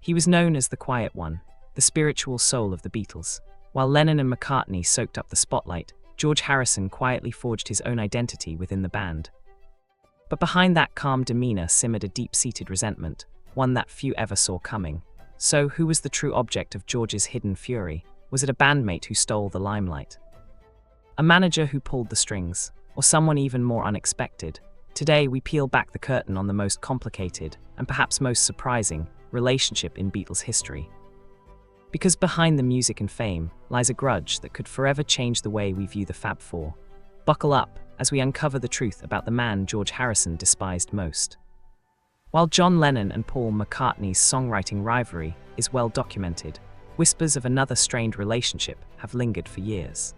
He was known as the Quiet One, the spiritual soul of the Beatles. While Lennon and McCartney soaked up the spotlight, George Harrison quietly forged his own identity within the band. But behind that calm demeanor simmered a deep-seated resentment, one that few ever saw coming. So, who was the true object of George's hidden fury? Was it a bandmate who stole the limelight? A manager who pulled the strings? Or someone even more unexpected? Today, we peel back the curtain on the most complicated, and perhaps most surprising, relationship in Beatles history. Because behind the music and fame lies a grudge that could forever change the way we view the Fab Four. Buckle up as we uncover the truth about the man George Harrison despised most. While John Lennon and Paul McCartney's songwriting rivalry is well documented, whispers of another strained relationship have lingered for years.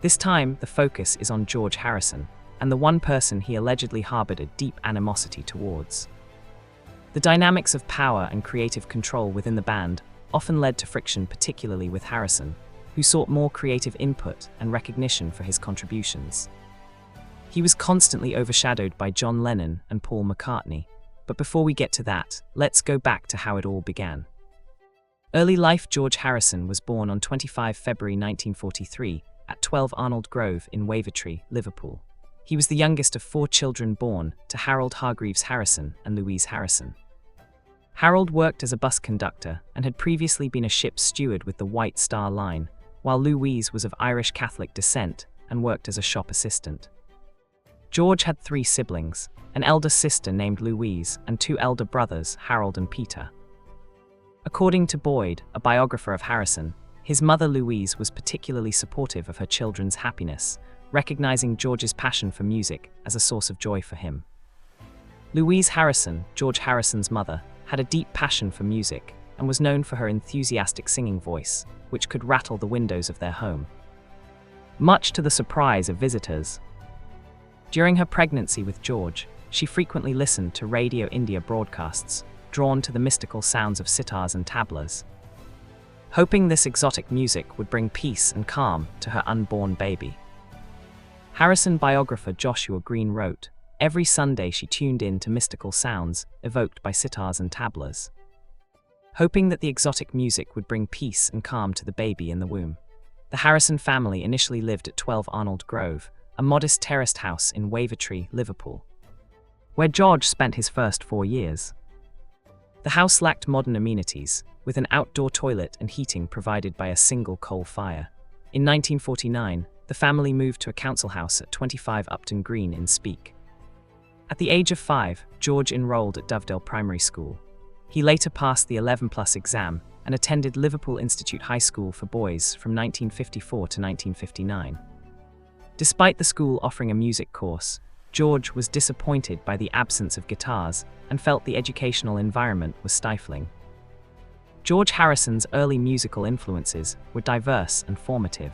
This time, the focus is on George Harrison, and the one person he allegedly harbored a deep animosity towards. The dynamics of power and creative control within the band often led to friction, particularly with Harrison, who sought more creative input and recognition for his contributions. He was constantly overshadowed by John Lennon and Paul McCartney. But before we get to that, let's go back to how it all began. Early life. George Harrison was born on 25 February 1943 at 12 Arnold Grove in Wavertree, Liverpool. He was the youngest of 4 children born to Harold Hargreaves Harrison and Louise Harrison. Harold worked as a bus conductor and had previously been a ship's steward with the White Star Line, while Louise was of Irish Catholic descent and worked as a shop assistant. George had 3 siblings, an elder sister named Louise and 2 elder brothers, Harold and Peter. According to Boyd, a biographer of Harrison, his mother Louise was particularly supportive of her children's happiness, recognizing George's passion for music as a source of joy for him. Louise Harrison, George Harrison's mother, had a deep passion for music and was known for her enthusiastic singing voice, which could rattle the windows of their home, much to the surprise of visitors. During her pregnancy with George, she frequently listened to Radio India broadcasts, drawn to the mystical sounds of sitars and tablas, hoping this exotic music would bring peace and calm to her unborn baby. Harrison biographer Joshua Green wrote, "Every Sunday she tuned in to mystical sounds evoked by sitars and tablas, hoping that the exotic music would bring peace and calm to the baby in the womb." The Harrison family initially lived at 12 Arnold Grove, a modest terraced house in Wavertree, Liverpool, where George spent his first 4 years. The house lacked modern amenities, with an outdoor toilet and heating provided by a single coal fire. In 1949, the family moved to a council house at 25 Upton Green in Speke. At the age of 5, George enrolled at Dovedale Primary School. He later passed the 11+ exam and attended Liverpool Institute High School for Boys from 1954 to 1959. Despite the school offering a music course, George was disappointed by the absence of guitars and felt the educational environment was stifling. George Harrison's early musical influences were diverse and formative.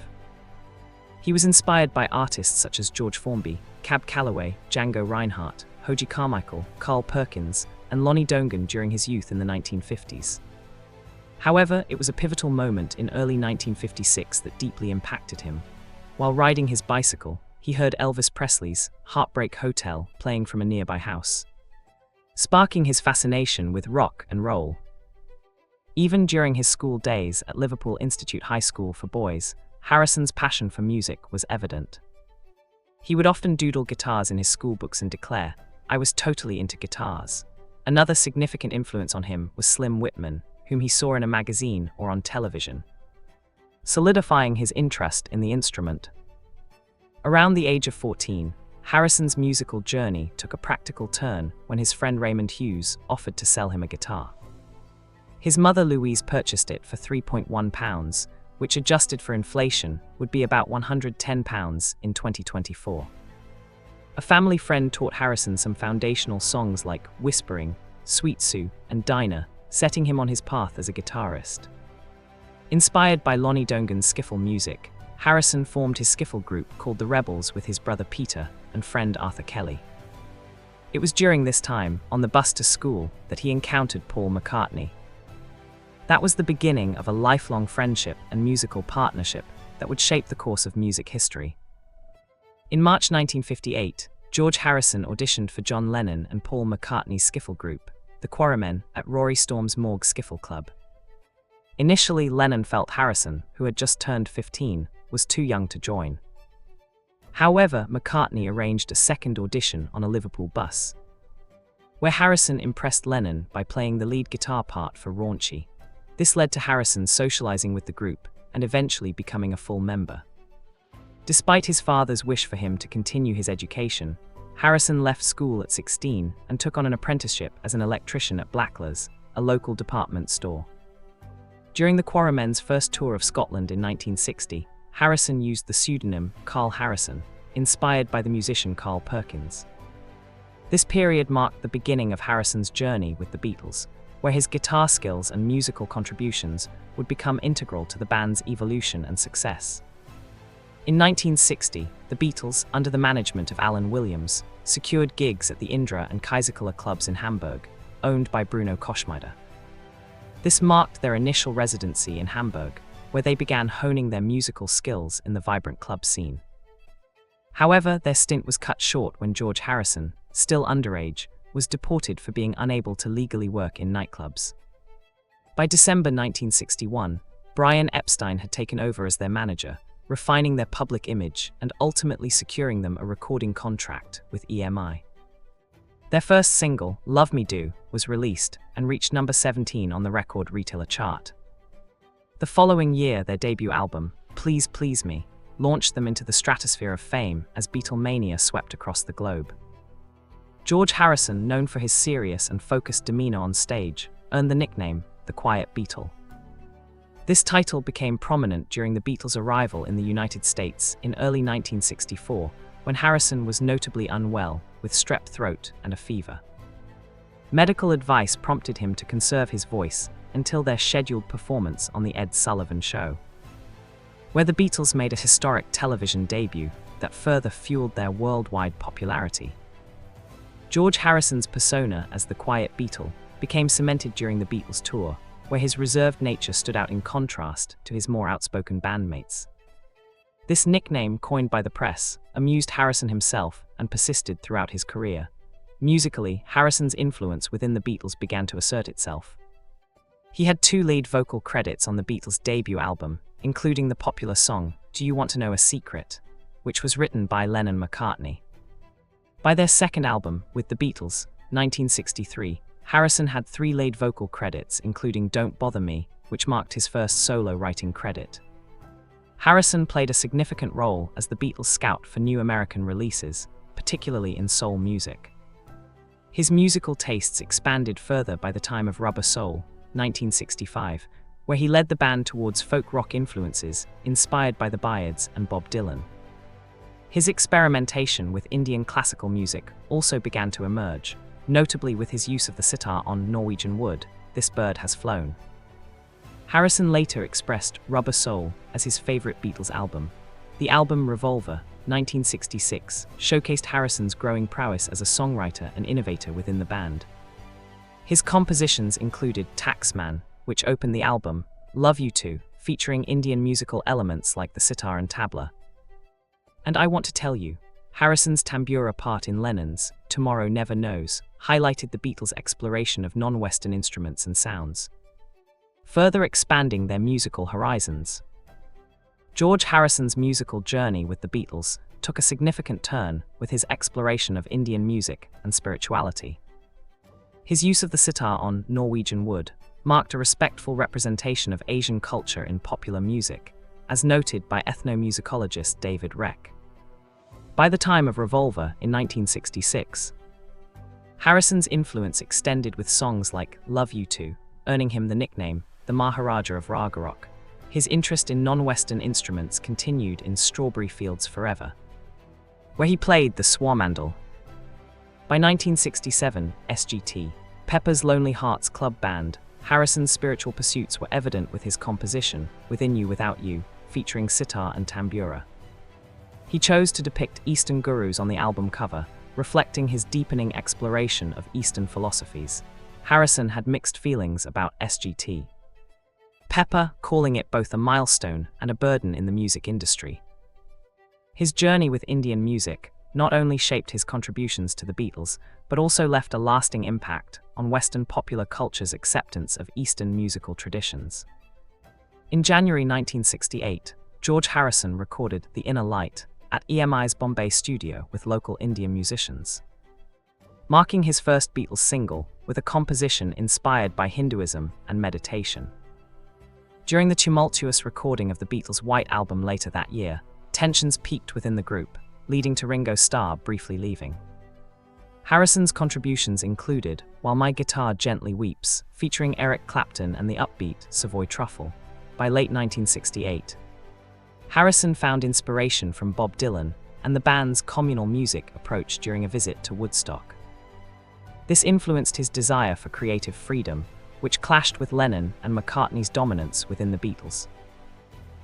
He was inspired by artists such as George Formby, Cab Calloway, Django Reinhardt, Hoagy Carmichael, Carl Perkins, and Lonnie Donegan during his youth in the 1950s. However, it was a pivotal moment in early 1956 that deeply impacted him. While riding his bicycle, he heard Elvis Presley's Heartbreak Hotel playing from a nearby house, sparking his fascination with rock and roll. Even during his school days at Liverpool Institute High School for Boys, Harrison's passion for music was evident. He would often doodle guitars in his school books and declare, "I was totally into guitars." Another significant influence on him was Slim Whitman, whom he saw in a magazine or on television, solidifying his interest in the instrument. Around the age of 14, Harrison's musical journey took a practical turn when his friend Raymond Hughes offered to sell him a guitar. His mother Louise purchased it for £3.1, which adjusted for inflation would be about £110 in 2024. A family friend taught Harrison some foundational songs like Whispering, Sweet Sue, and Dinah, setting him on his path as a guitarist. Inspired by Lonnie Donegan's skiffle music, Harrison formed his skiffle group called the Rebels with his brother Peter and friend Arthur Kelly. It was during this time, on the bus to school, that he encountered Paul McCartney. That was the beginning of a lifelong friendship and musical partnership that would shape the course of music history. In March 1958, George Harrison auditioned for John Lennon and Paul McCartney's skiffle group, the Quarrymen, at Rory Storm's Morgue Skiffle Club. Initially, Lennon felt Harrison, who had just turned 15, was too young to join. However, McCartney arranged a second audition on a Liverpool bus, where Harrison impressed Lennon by playing the lead guitar part for Raunchy. This led to Harrison socializing with the group and eventually becoming a full member. Despite his father's wish for him to continue his education, Harrison left school at 16 and took on an apprenticeship as an electrician at Blackler's, a local department store. During the Quarrymen's first tour of Scotland in 1960, Harrison used the pseudonym Carl Harrison, inspired by the musician Carl Perkins. This period marked the beginning of Harrison's journey with the Beatles, where his guitar skills and musical contributions would become integral to the band's evolution and success. In 1960, the Beatles, under the management of Alan Williams, secured gigs at the Indra and Kaiserkeller clubs in Hamburg, owned by Bruno Koschmider. This marked their initial residency in Hamburg, where they began honing their musical skills in the vibrant club scene. However, their stint was cut short when George Harrison, still underage, was deported for being unable to legally work in nightclubs. By December 1961, Brian Epstein had taken over as their manager, refining their public image and ultimately securing them a recording contract with EMI. Their first single, Love Me Do, was released and reached number 17 on the record retailer chart. The following year, their debut album, Please Please Me, launched them into the stratosphere of fame as Beatlemania swept across the globe. George Harrison, known for his serious and focused demeanor on stage, earned the nickname the Quiet Beatle. This title became prominent during the Beatles' arrival in the United States in early 1964, when Harrison was notably unwell, with strep throat and a fever. Medical advice prompted him to conserve his voice until their scheduled performance on The Ed Sullivan Show, where the Beatles made a historic television debut that further fueled their worldwide popularity. George Harrison's persona as the Quiet Beatle became cemented during the Beatles tour, where his reserved nature stood out in contrast to his more outspoken bandmates. This nickname, coined by the press, amused Harrison himself and persisted throughout his career. Musically, Harrison's influence within the Beatles began to assert itself. He had 2 lead vocal credits on the Beatles' debut album, including the popular song, Do You Want to Know a Secret?, which was written by Lennon and McCartney. By their second album, with the Beatles, 1963, Harrison had 3 lead vocal credits, including Don't Bother Me, which marked his first solo writing credit. Harrison played a significant role as the Beatles' scout for new American releases, particularly in soul music. His musical tastes expanded further by the time of Rubber Soul, 1965, where he led the band towards folk rock influences inspired by the Byrds and Bob Dylan. His experimentation with Indian classical music also began to emerge, notably with his use of the sitar on Norwegian Wood, This Bird Has Flown. Harrison later expressed Rubber Soul as his favorite Beatles album. The album Revolver, 1966, showcased Harrison's growing prowess as a songwriter and innovator within the band. His compositions included Taxman, which opened the album, Love You To, featuring Indian musical elements like the sitar and tabla, and I Want to Tell You. Harrison's tambura part in Lennon's Tomorrow Never Knows highlighted the Beatles' exploration of non-Western instruments and sounds, further expanding their musical horizons. George Harrison's musical journey with the Beatles took a significant turn with his exploration of Indian music and spirituality. His use of the sitar on Norwegian Wood marked a respectful representation of Asian culture in popular music, as noted by ethnomusicologist David Reck. By the time of Revolver in 1966, Harrison's influence extended with songs like Love You To, earning him the nickname the Maharaja of Raga Rock. His interest in non-Western instruments continued in Strawberry Fields Forever, where he played the swamandal. By 1967, SGT, Pepper's Lonely Hearts Club Band, Harrison's spiritual pursuits were evident with his composition, Within You Without You, featuring sitar and tambura. He chose to depict Eastern gurus on the album cover, reflecting his deepening exploration of Eastern philosophies. Harrison had mixed feelings about SGT, Pepper calling it both a milestone and a burden in the music industry. His journey with Indian music, not only shaped his contributions to the Beatles, but also left a lasting impact on Western popular culture's acceptance of Eastern musical traditions. In January 1968, George Harrison recorded The Inner Light at EMI's Bombay studio with local Indian musicians, marking his first Beatles single with a composition inspired by Hinduism and meditation. During the tumultuous recording of the Beatles' White Album later that year, tensions peaked within the group, leading to Ringo Starr briefly leaving. Harrison's contributions included While My Guitar Gently Weeps, featuring Eric Clapton and the upbeat Savoy Truffle. By late 1968, Harrison found inspiration from Bob Dylan and the band's communal music approach during a visit to Woodstock. This influenced his desire for creative freedom, which clashed with Lennon and McCartney's dominance within the Beatles.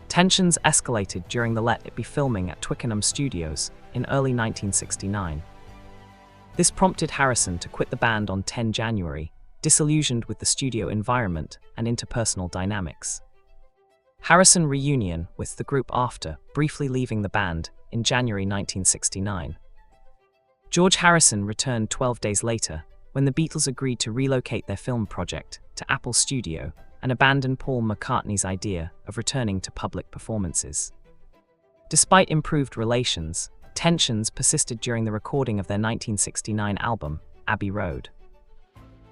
Tensions escalated during the Let It Be filming at Twickenham Studios in early 1969. This prompted Harrison to quit the band on 10 January, disillusioned with the studio environment and interpersonal dynamics. Harrison reunion with the group after briefly leaving the band in January 1969. George Harrison returned 12 days later when the Beatles agreed to relocate their film project to Apple Studio and abandon Paul McCartney's idea of returning to public performances. Despite improved relations, tensions persisted during the recording of their 1969 album, Abbey Road.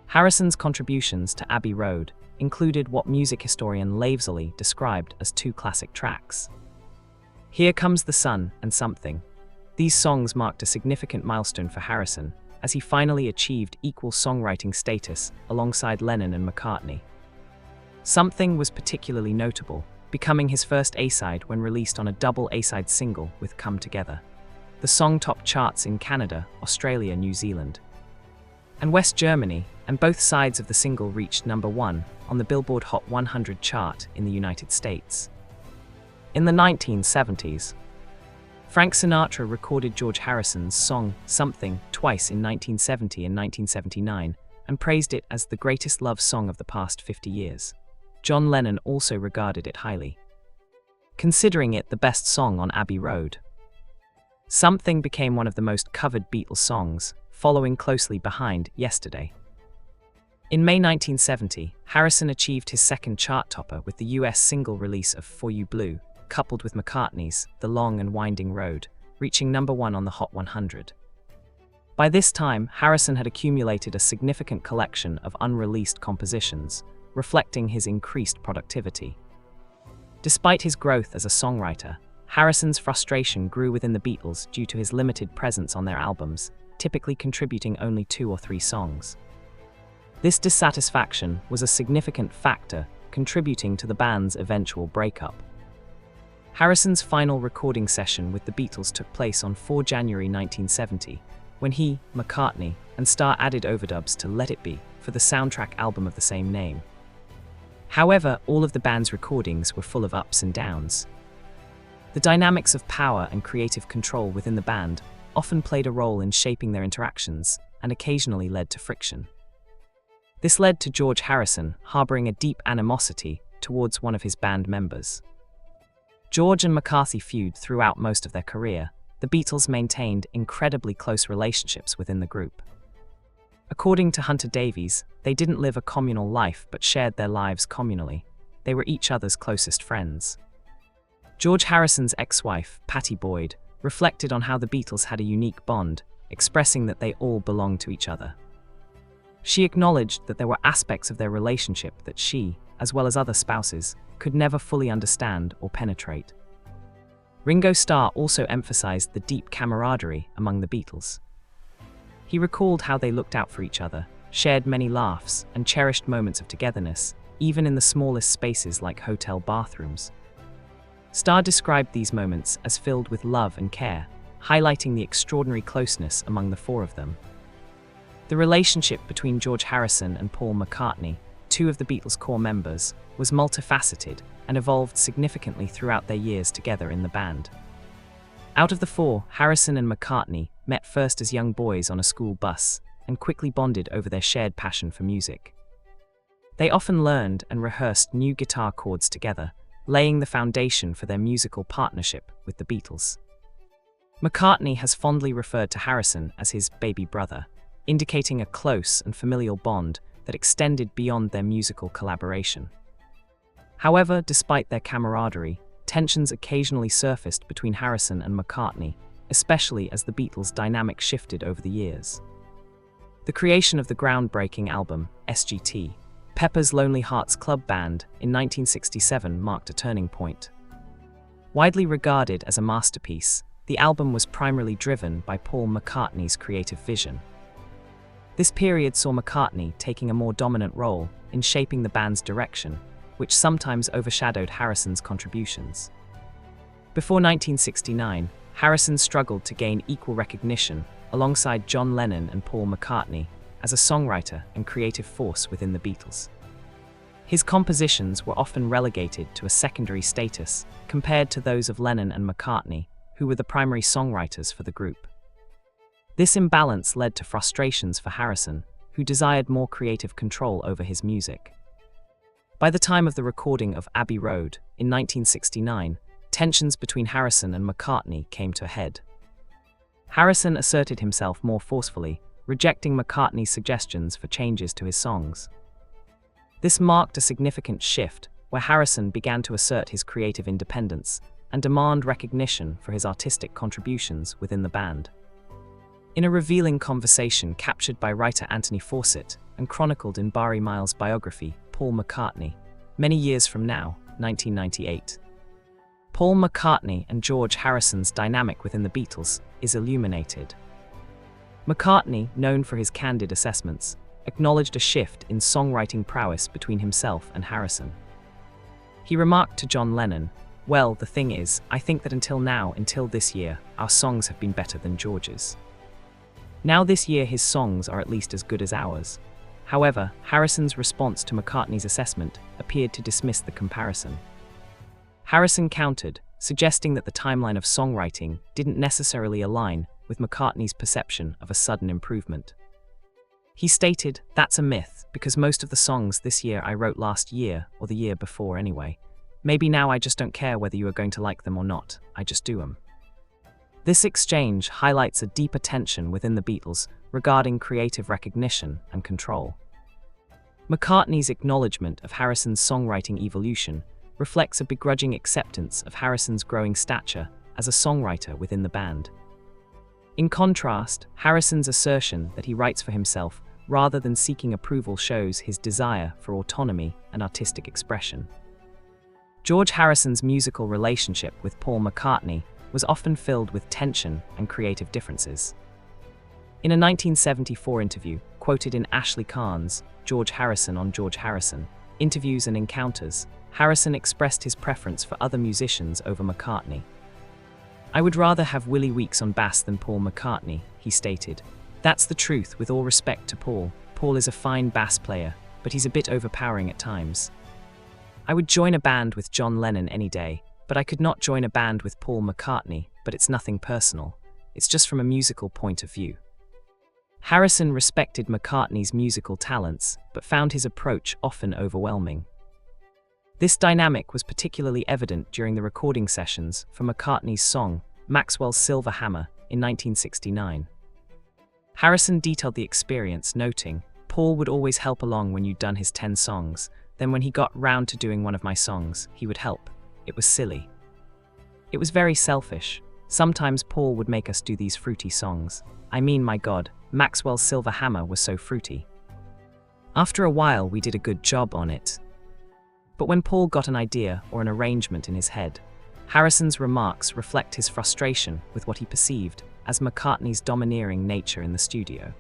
Harrison's contributions to Abbey Road included what music historian Lavesley described as two classic tracks. Here Comes the Sun and Something. These songs marked a significant milestone for Harrison, as he finally achieved equal songwriting status alongside Lennon and McCartney. Something was particularly notable, becoming his first A-side when released on a double A-side single with Come Together. The song topped charts in Canada, Australia, New Zealand, and West Germany, and both sides of the single reached number 1 on the Billboard Hot 100 chart in the United States. In the 1970s, Frank Sinatra recorded George Harrison's song Something twice in 1970 and 1979 and praised it as the greatest love song of the past 50 years. John Lennon also regarded it highly, considering it the best song on Abbey Road. Something became one of the most covered Beatles songs, following closely behind Yesterday. In May 1970, Harrison achieved his second chart topper with the US single release of For You Blue, coupled with McCartney's The Long and Winding Road, reaching number 1 on the Hot 100. By this time, Harrison had accumulated a significant collection of unreleased compositions, reflecting his increased productivity. Despite his growth as a songwriter, Harrison's frustration grew within the Beatles due to his limited presence on their albums, typically contributing only 2 or 3 songs. This dissatisfaction was a significant factor contributing to the band's eventual breakup. Harrison's final recording session with the Beatles took place on 4 January 1970, when he, McCartney, and Starr added overdubs to Let It Be for the soundtrack album of the same name. However, all of the band's recordings were full of ups and downs. The dynamics of power and creative control within the band often played a role in shaping their interactions and occasionally led to friction. This led to George Harrison harboring a deep animosity towards one of his band members. George and McCarthy feud throughout most of their career. The Beatles maintained incredibly close relationships within the group. According to Hunter Davies, they didn't live a communal life but shared their lives communally. They were each other's closest friends. George Harrison's ex-wife, Pattie Boyd, reflected on how the Beatles had a unique bond, expressing that they all belonged to each other. She acknowledged that there were aspects of their relationship that she, as well as other spouses, could never fully understand or penetrate. Ringo Starr also emphasized the deep camaraderie among the Beatles. He recalled how they looked out for each other, shared many laughs, and cherished moments of togetherness, even in the smallest spaces like hotel bathrooms. Starr described these moments as filled with love and care, highlighting the extraordinary closeness among the 4 of them. The relationship between George Harrison and Paul McCartney, 2 of the Beatles' core members, was multifaceted and evolved significantly throughout their years together in the band. Out of the 4, Harrison and McCartney met first as young boys on a school bus and quickly bonded over their shared passion for music. They often learned and rehearsed new guitar chords together, laying the foundation for their musical partnership with the Beatles. McCartney has fondly referred to Harrison as his baby brother, indicating a close and familial bond that extended beyond their musical collaboration. However, despite their camaraderie, tensions occasionally surfaced between Harrison and McCartney, especially as the Beatles' dynamic shifted over the years. The creation of the groundbreaking album, SGT, Pepper's Lonely Hearts Club Band, in 1967 marked a turning point. Widely regarded as a masterpiece, the album was primarily driven by Paul McCartney's creative vision. This period saw McCartney taking a more dominant role in shaping the band's direction, which sometimes overshadowed Harrison's contributions. Before 1969, Harrison struggled to gain equal recognition alongside John Lennon and Paul McCartney as a songwriter and creative force within the Beatles. His compositions were often relegated to a secondary status compared to those of Lennon and McCartney, who were the primary songwriters for the group. This imbalance led to frustrations for Harrison, who desired more creative control over his music. By the time of the recording of Abbey Road, in 1969, tensions between Harrison and McCartney came to a head. Harrison asserted himself more forcefully, rejecting McCartney's suggestions for changes to his songs. This marked a significant shift, where Harrison began to assert his creative independence and demand recognition for his artistic contributions within the band. In a revealing conversation captured by writer Anthony Fawcett and chronicled in Barry Miles' biography, Paul McCartney, many years from now, 1998. Paul McCartney and George Harrison's dynamic within the Beatles is illuminated. McCartney, known for his candid assessments, acknowledged a shift in songwriting prowess between himself and Harrison. He remarked to John Lennon, "Well, the thing is, I think that until this year, our songs have been better than George's. Now this year his songs are at least as good as ours." However, Harrison's response to McCartney's assessment appeared to dismiss the comparison. Harrison countered, suggesting that the timeline of songwriting didn't necessarily align with McCartney's perception of a sudden improvement. He stated, "That's a myth, because most of the songs this year I wrote last year, or the year before anyway. Maybe now I just don't care whether you are going to like them or not, I just do them." This exchange highlights a deeper tension within the Beatles regarding creative recognition and control. McCartney's acknowledgement of Harrison's songwriting evolution reflects a begrudging acceptance of Harrison's growing stature as a songwriter within the band. In contrast, Harrison's assertion that he writes for himself rather than seeking approval shows his desire for autonomy and artistic expression. George Harrison's musical relationship with Paul McCartney was often filled with tension and creative differences. In a 1974 interview, quoted in Ashley Kahn's George Harrison on George Harrison, Interviews and Encounters, Harrison expressed his preference for other musicians over McCartney. "I would rather have Willie Weeks on bass than Paul McCartney," he stated. "That's the truth, with all respect to Paul. Paul is a fine bass player, but he's a bit overpowering at times. I would join a band with John Lennon any day, but I could not join a band with Paul McCartney, but it's nothing personal. It's just from a musical point of view." Harrison respected McCartney's musical talents, but found his approach often overwhelming. This dynamic was particularly evident during the recording sessions for McCartney's song, Maxwell's Silver Hammer, in 1969. Harrison detailed the experience, noting, "Paul would always help along when you'd done his 10 songs, then when he got round to doing one of my songs, he would help. It was silly. It was very selfish. Sometimes Paul would make us do these fruity songs. I mean, my God, Maxwell's Silver Hammer was so fruity. After a while, we did a good job on it." But when Paul got an idea or an arrangement in his head, Harrison's remarks reflect his frustration with what he perceived as McCartney's domineering nature in the studio.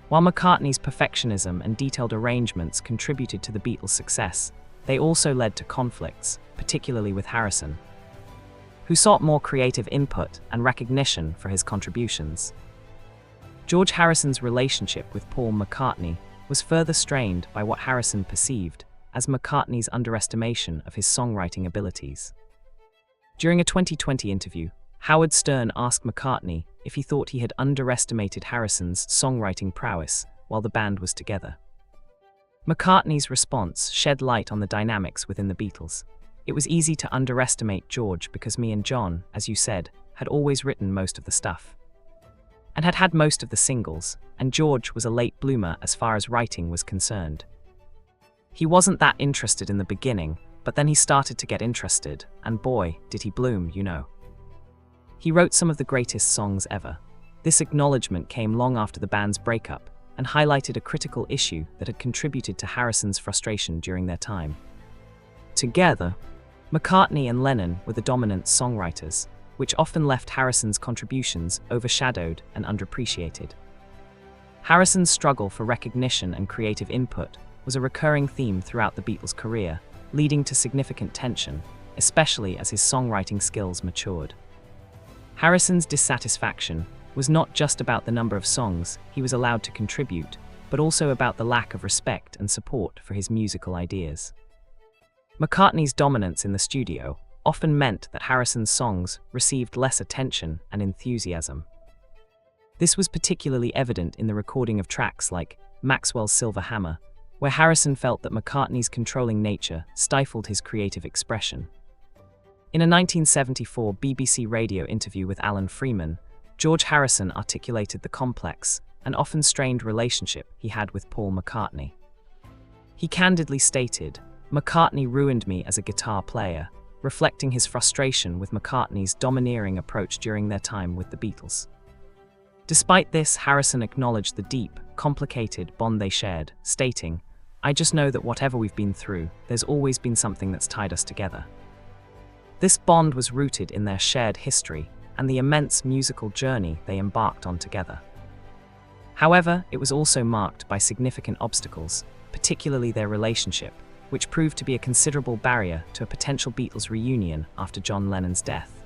While McCartney's perfectionism and detailed arrangements contributed to the Beatles' success, they also led to conflicts, particularly with Harrison, who sought more creative input and recognition for his contributions. George Harrison's relationship with Paul McCartney was further strained by what Harrison perceived as McCartney's underestimation of his songwriting abilities. During a 2020 interview, Howard Stern asked McCartney if he thought he had underestimated Harrison's songwriting prowess while the band was together. McCartney's response shed light on the dynamics within the Beatles. "It was easy to underestimate George because me and John, as you said, had always written most of the stuff and had had most of the singles, and George was a late bloomer as far as writing was concerned. He wasn't that interested in the beginning, but then he started to get interested, and boy, did he bloom, you know. He wrote some of the greatest songs ever. This acknowledgement came long after the band's breakup and highlighted a critical issue that had contributed to Harrison's frustration during their time. Together, McCartney and Lennon were the dominant songwriters, which often left Harrison's contributions overshadowed and underappreciated. Harrison's struggle for recognition and creative input was a recurring theme throughout the Beatles' career, leading to significant tension, especially as his songwriting skills matured. Harrison's dissatisfaction was not just about the number of songs he was allowed to contribute, but also about the lack of respect and support for his musical ideas. McCartney's dominance in the studio often meant that Harrison's songs received less attention and enthusiasm. This was particularly evident in the recording of tracks like Maxwell's Silver Hammer, where Harrison felt that McCartney's controlling nature stifled his creative expression. In a 1974 BBC radio interview with Alan Freeman, George Harrison articulated the complex and often strained relationship he had with Paul McCartney. He candidly stated, "McCartney ruined me as a guitar player," reflecting his frustration with McCartney's domineering approach during their time with the Beatles. Despite this, Harrison acknowledged the deep, complicated bond they shared, stating, "I just know that whatever we've been through, there's always been something that's tied us together." This bond was rooted in their shared history and the immense musical journey they embarked on together. However, it was also marked by significant obstacles, particularly their relationship, which proved to be a considerable barrier to a potential Beatles reunion after John Lennon's death.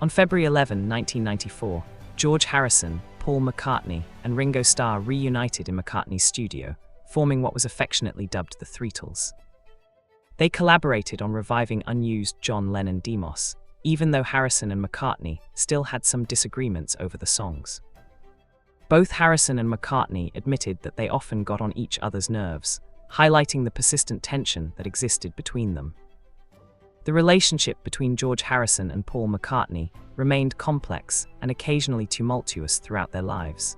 On February 11, 1994, George Harrison, Paul McCartney, and Ringo Starr reunited in McCartney's studio, forming what was affectionately dubbed the Threetles. They collaborated on reviving unused John Lennon demos, even though Harrison and McCartney still had some disagreements over the songs. Both Harrison and McCartney admitted that they often got on each other's nerves, highlighting the persistent tension that existed between them. The relationship between George Harrison and Paul McCartney remained complex and occasionally tumultuous throughout their lives.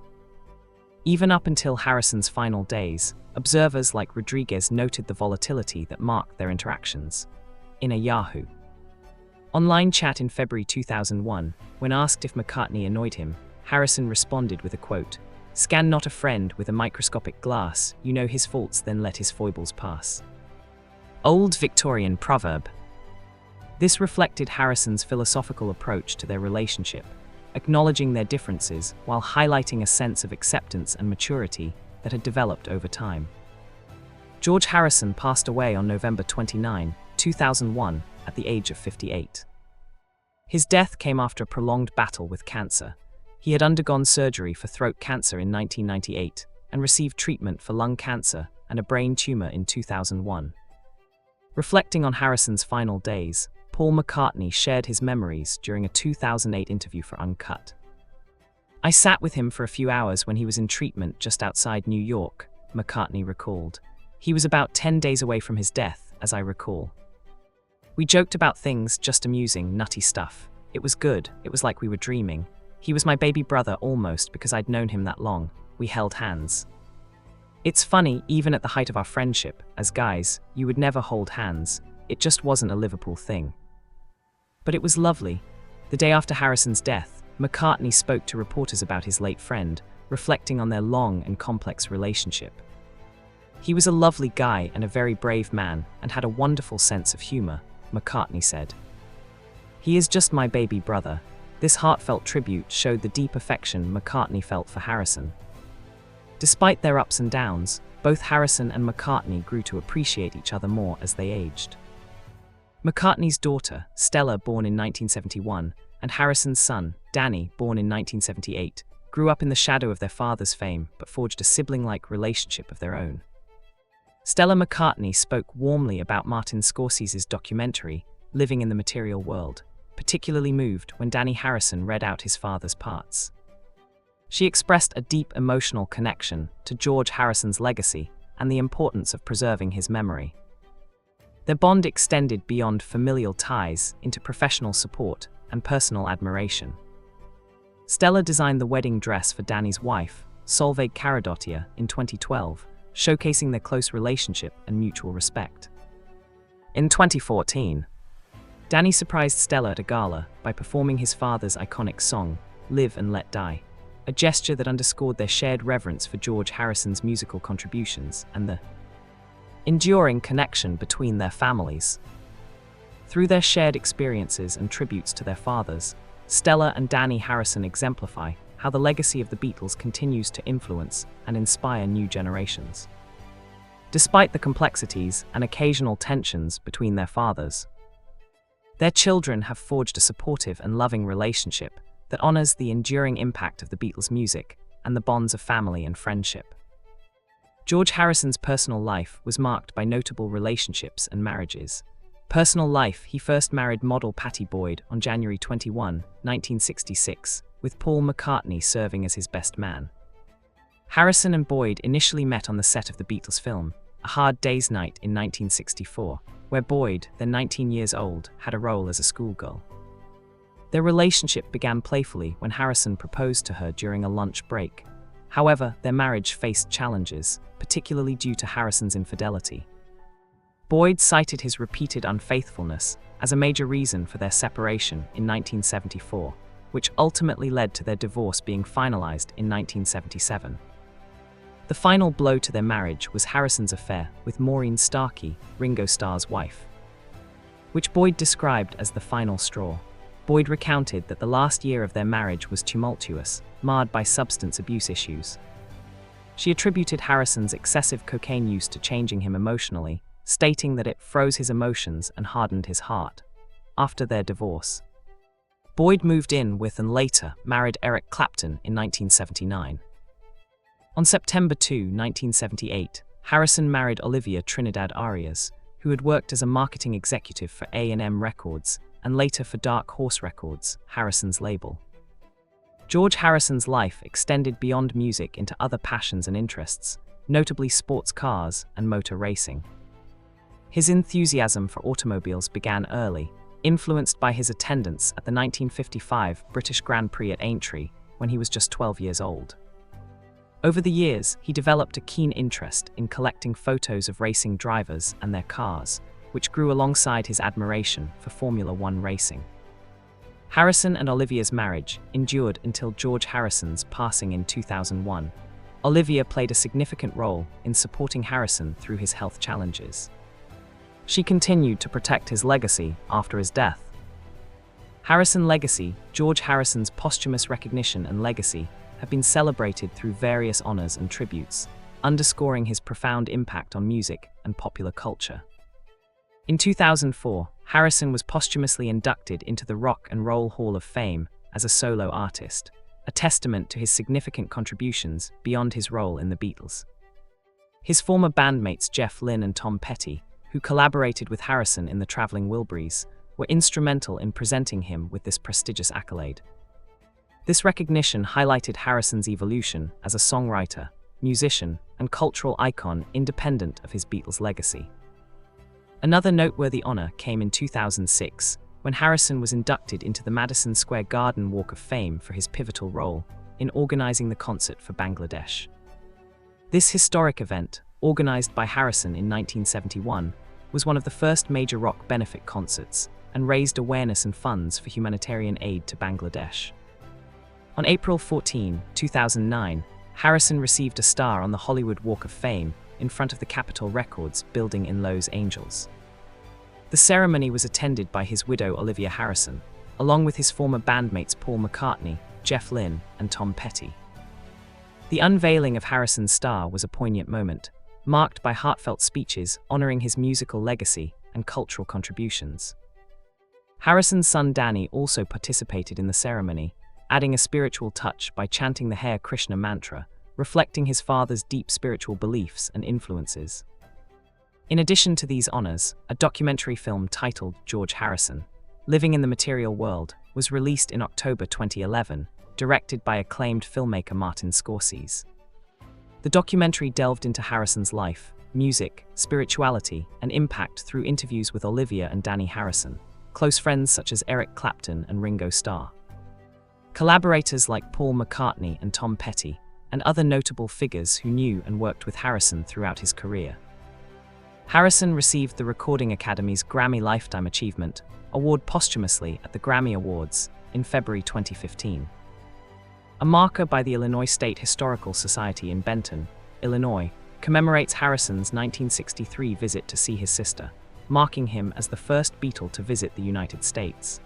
Even up until Harrison's final days, observers like Rodriguez noted the volatility that marked their interactions. In a Yahoo! Online chat in February 2001, when asked if McCartney annoyed him, Harrison responded with a quote, "Scan not a friend with a microscopic glass, you know his faults, then let his foibles pass." Old Victorian proverb. This reflected Harrison's philosophical approach to their relationship, acknowledging their differences while highlighting a sense of acceptance and maturity that had developed over time. George Harrison passed away on November 29, 2001, at the age of 58. His death came after a prolonged battle with cancer. He had undergone surgery for throat cancer in 1998 and received treatment for lung cancer and a brain tumor in 2001. Reflecting on Harrison's final days, Paul McCartney shared his memories during a 2008 interview for Uncut. "I sat with him for a few hours when he was in treatment just outside New York," McCartney recalled. "He was about 10 days away from his death, as I recall. We joked about things, just amusing, nutty stuff. It was good, it was like we were dreaming. He was my baby brother almost because I'd known him that long. We held hands. It's funny, even at the height of our friendship, as guys, you would never hold hands. It just wasn't a Liverpool thing. But it was lovely." The day after Harrison's death, McCartney spoke to reporters about his late friend, reflecting on their long and complex relationship. "He was a lovely guy and a very brave man and had a wonderful sense of humor," McCartney said. "He is just my baby brother." This heartfelt tribute showed the deep affection McCartney felt for Harrison. Despite their ups and downs, both Harrison and McCartney grew to appreciate each other more as they aged. McCartney's daughter, Stella, born in 1971, and Harrison's son, Danny, born in 1978, grew up in the shadow of their father's fame but forged a sibling-like relationship of their own. Stella McCartney spoke warmly about Martin Scorsese's documentary, Living in the Material World, particularly moved when Danny Harrison read out his father's parts. She expressed a deep emotional connection to George Harrison's legacy and the importance of preserving his memory. Their bond extended beyond familial ties into professional support, and personal admiration. Stella designed the wedding dress for Danny's wife, Solveig Karadottir, in 2012, showcasing their close relationship and mutual respect. In 2014, Danny surprised Stella at a gala by performing his father's iconic song, Live and Let Die, a gesture that underscored their shared reverence for George Harrison's musical contributions and the enduring connection between their families. Through their shared experiences and tributes to their fathers, Stella and Danny Harrison exemplify how the legacy of the Beatles continues to influence and inspire new generations. Despite the complexities and occasional tensions between their fathers, their children have forged a supportive and loving relationship that honors the enduring impact of the Beatles' music and the bonds of family and friendship. George Harrison's personal life was marked by notable relationships and marriages. Personal life: he first married model Pattie Boyd on January 21, 1966, with Paul McCartney serving as his best man. Harrison and Boyd initially met on the set of the Beatles film, A Hard Day's Night, in 1964, where Boyd, then 19 years old, had a role as a schoolgirl. Their relationship began playfully when Harrison proposed to her during a lunch break. However, their marriage faced challenges, particularly due to Harrison's infidelity. Boyd cited his repeated unfaithfulness as a major reason for their separation in 1974, which ultimately led to their divorce being finalized in 1977. The final blow to their marriage was Harrison's affair with Maureen Starkey, Ringo Starr's wife, which Boyd described as the final straw. Boyd recounted that the last year of their marriage was tumultuous, marred by substance abuse issues. She attributed Harrison's excessive cocaine use to changing him emotionally, stating that it froze his emotions and hardened his heart. After their divorce, Boyd moved in with and later married Eric Clapton in 1979. On September 2, 1978, Harrison married Olivia Trinidad Arias, who had worked as a marketing executive for A&M Records and later for Dark Horse Records, Harrison's label. George Harrison's life extended beyond music into other passions and interests, notably sports cars and motor racing. His enthusiasm for automobiles began early, influenced by his attendance at the 1955 British Grand Prix at Aintree when he was just 12 years old. Over the years, he developed a keen interest in collecting photos of racing drivers and their cars, which grew alongside his admiration for Formula One racing. Harrison and Olivia's marriage endured until George Harrison's passing in 2001. Olivia played a significant role in supporting Harrison through his health challenges. She continued to protect his legacy after his death. Harrison legacy: George Harrison's posthumous recognition and legacy have been celebrated through various honors and tributes, underscoring his profound impact on music and popular culture. In 2004, Harrison was posthumously inducted into the Rock and Roll Hall of Fame as a solo artist, a testament to his significant contributions beyond his role in the Beatles. His former bandmates Jeff Lynne and Tom Petty, who collaborated with Harrison in the Traveling Wilburys, were instrumental in presenting him with this prestigious accolade. This recognition highlighted Harrison's evolution as a songwriter, musician, and cultural icon independent of his Beatles legacy. Another noteworthy honor came in 2006, when Harrison was inducted into the Madison Square Garden Walk of Fame for his pivotal role in organizing the concert for Bangladesh. This historic event, organized by Harrison in 1971, was one of the first major rock benefit concerts and raised awareness and funds for humanitarian aid to Bangladesh. On April 14, 2009, Harrison received a star on the Hollywood Walk of Fame in front of the Capitol Records building in Los Angeles. The ceremony was attended by his widow Olivia Harrison, along with his former bandmates Paul McCartney, Jeff Lynne, and Tom Petty. The unveiling of Harrison's star was a poignant moment, marked by heartfelt speeches honoring his musical legacy and cultural contributions. Harrison's son Danny also participated in the ceremony, adding a spiritual touch by chanting the Hare Krishna mantra, reflecting his father's deep spiritual beliefs and influences. In addition to these honors, a documentary film titled George Harrison, Living in the Material World, was released in October 2011, directed by acclaimed filmmaker Martin Scorsese. The documentary delved into Harrison's life, music, spirituality, and impact through interviews with Olivia and Danny Harrison, close friends such as Eric Clapton and Ringo Starr. Collaborators like Paul McCartney and Tom Petty, and other notable figures who knew and worked with Harrison throughout his career. Harrison received the Recording Academy's Grammy Lifetime Achievement Award posthumously at the Grammy Awards in February 2015. A marker by the Illinois State Historical Society in Benton, Illinois, commemorates Harrison's 1963 visit to see his sister, marking him as the first Beatle to visit the United States.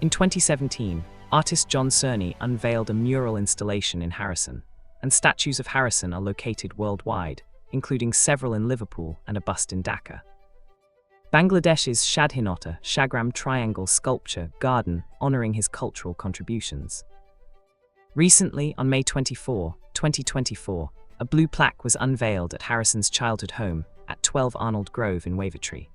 In 2017, artist John Cerny unveiled a mural installation in Harrison, and statues of Harrison are located worldwide, including several in Liverpool and a bust in Dhaka. Bangladesh's Shadhinotta Shagram Triangle Sculpture Garden honoring his cultural contributions. Recently, on May 24, 2024, a blue plaque was unveiled at Harrison's childhood home at 12 Arnold Grove in Wavertree.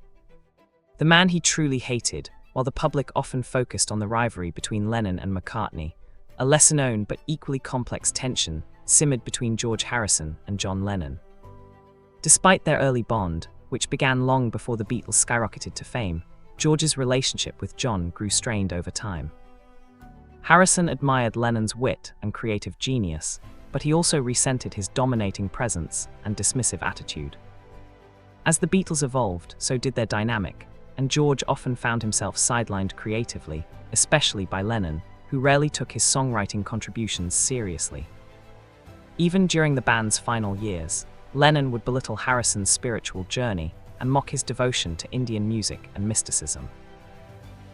The man he truly hated, while the public often focused on the rivalry between Lennon and McCartney, a lesser-known but equally complex tension simmered between George Harrison and John Lennon. Despite their early bond, which began long before the Beatles skyrocketed to fame, George's relationship with John grew strained over time. Harrison admired Lennon's wit and creative genius, but he also resented his dominating presence and dismissive attitude. As the Beatles evolved, so did their dynamic, and George often found himself sidelined creatively, especially by Lennon, who rarely took his songwriting contributions seriously. Even during the band's final years, Lennon would belittle Harrison's spiritual journey and mock his devotion to Indian music and mysticism.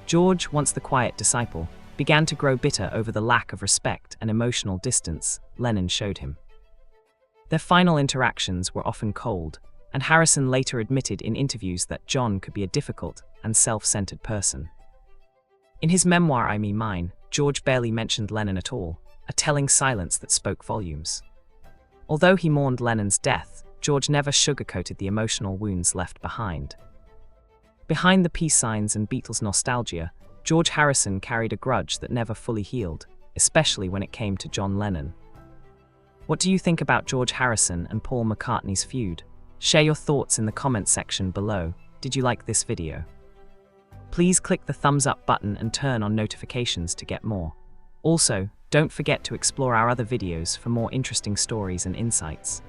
George, once the quiet disciple, began to grow bitter over the lack of respect and emotional distance Lennon showed him. Their final interactions were often cold, and Harrison later admitted in interviews that John could be a difficult and self-centered person. In his memoir I Me Mine, George barely mentioned Lennon at all, a telling silence that spoke volumes. Although he mourned Lennon's death, George never sugarcoated the emotional wounds left behind. Behind the peace signs and Beatles nostalgia, George Harrison carried a grudge that never fully healed, especially when it came to John Lennon. What do you think about George Harrison and Paul McCartney's feud? Share your thoughts in the comments section below. Did you like this video? Please click the thumbs up button and turn on notifications to get more. Also, don't forget to explore our other videos for more interesting stories and insights.